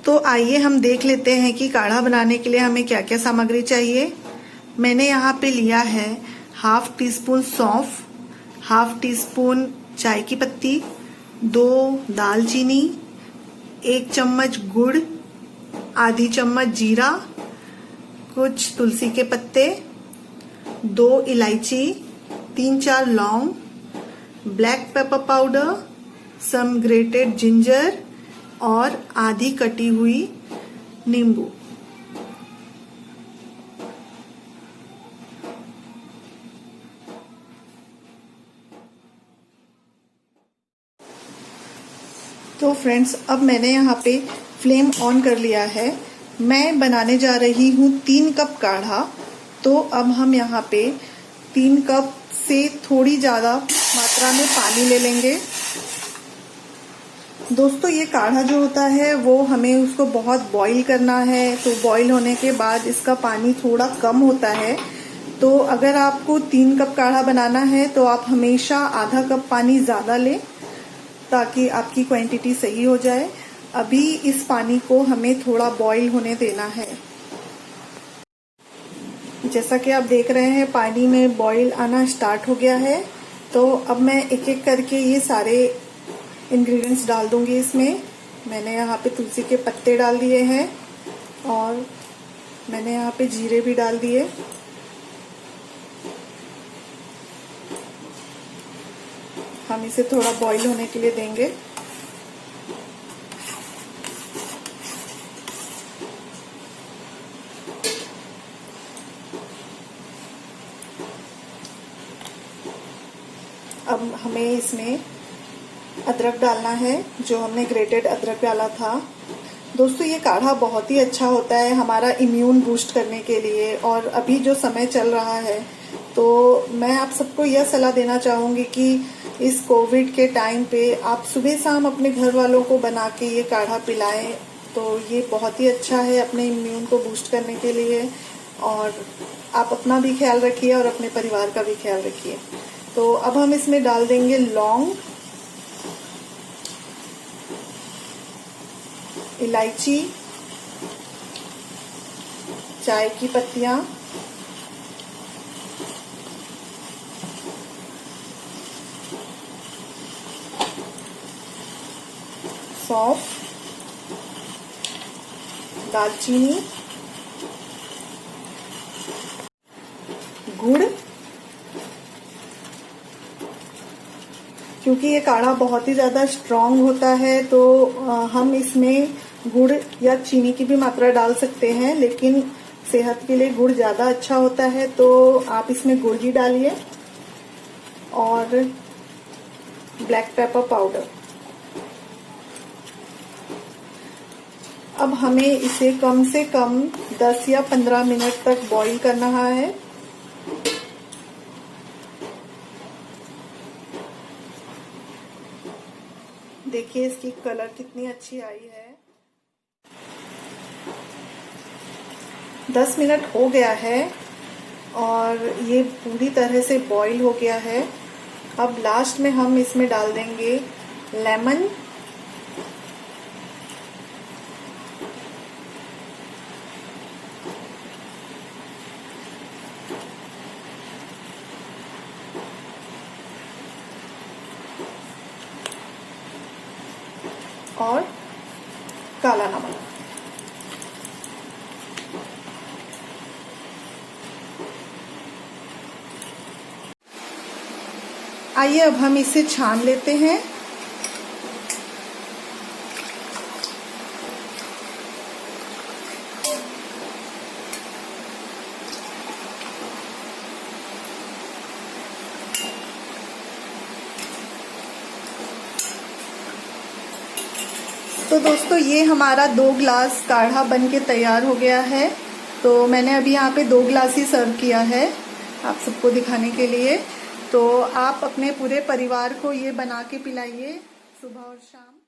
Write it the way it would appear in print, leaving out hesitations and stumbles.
तो आइए हम देख लेते हैं कि काढ़ा बनाने के लिए हमें क्या क्या सामग्री चाहिए। मैंने यहाँ पे लिया है हाफ टी स्पून सौंफ, हाफ टी स्पून चाय की पत्ती, 2 दालचीनी, 1 चम्मच गुड़, आधी चम्मच जीरा, कुछ तुलसी के पत्ते, 2 इलायची, 3-4 लौंग, ब्लैक पेपर पाउडर, सम ग्रेटेड जिंजर और आधी कटी हुई नींबू। तो फ्रेंड्स, अब मैंने यहाँ पे फ्लेम ऑन कर लिया है। मैं बनाने जा रही हूँ 3 कप काढ़ा। तो अब हम यहाँ पे 3 कप से थोड़ी ज़्यादा मात्रा में पानी ले लेंगे। दोस्तों, ये काढ़ा जो होता है वो हमें उसको बहुत बॉईल करना है, तो बॉईल होने के बाद इसका पानी थोड़ा कम होता है। तो अगर आपको 3 कप काढ़ा बनाना है तो आप हमेशा आधा कप पानी ज़्यादा लें ताकि आपकी क्वांटिटी सही हो जाए। अभी इस पानी को हमें थोड़ा बॉईल होने देना है। जैसा कि आप देख रहे हैं, पानी में बॉईल आना स्टार्ट हो गया है। तो अब मैं एक एक करके ये सारे इंग्रेडिएंट्स डाल दूंगी इसमें। मैंने यहाँ पे तुलसी के पत्ते डाल दिए हैं और मैंने यहाँ पे जीरे भी डाल दिए। हम इसे थोड़ा बॉईल होने के लिए देंगे। अब हमें इसमें अदरक डालना है, जो हमने ग्रेटेड अदरक डाला था। दोस्तों, ये काढ़ा बहुत ही अच्छा होता है हमारा इम्यून बूस्ट करने के लिए। और अभी जो समय चल रहा है, तो मैं आप सबको यह सलाह देना चाहूँगी कि इस कोविड के टाइम पे आप सुबह शाम अपने घर वालों को बना के ये काढ़ा पिलाएं। तो ये बहुत ही अच्छा है अपने इम्यून को बूस्ट करने के लिए। और आप अपना भी ख्याल रखिए और अपने परिवार का भी ख्याल रखिए। तो अब हम इसमें डाल देंगे लौंग, इलायची, चाय की पत्तियां, सौंफ, दालचीनी, गुड़। क्योंकि ये काढ़ा बहुत ही ज्यादा स्ट्रांग होता है, तो हम इसमें गुड़ या चीनी की भी मात्रा डाल सकते हैं, लेकिन सेहत के लिए गुड़ ज्यादा अच्छा होता है, तो आप इसमें गुड़ ही डालिए। और ब्लैक पेपर पाउडर। अब हमें इसे कम से कम 10 या 15 मिनट तक बॉईल करना है। देखिए इसकी कलर कितनी अच्छी आई है। 10 मिनट हो गया है और ये पूरी तरह से बॉईल हो गया है। अब लास्ट में हम इसमें डाल देंगे लेमन, और काला नमक। आइए अब हम इसे छान लेते हैं। तो दोस्तों, ये हमारा 2 ग्लास काढ़ा बन के तैयार हो गया है। तो मैंने अभी यहाँ पे 2 ग्लास ही सर्व किया है आप सबको दिखाने के लिए। तो आप अपने पूरे परिवार को ये बना के पिलाइए सुबह और शाम।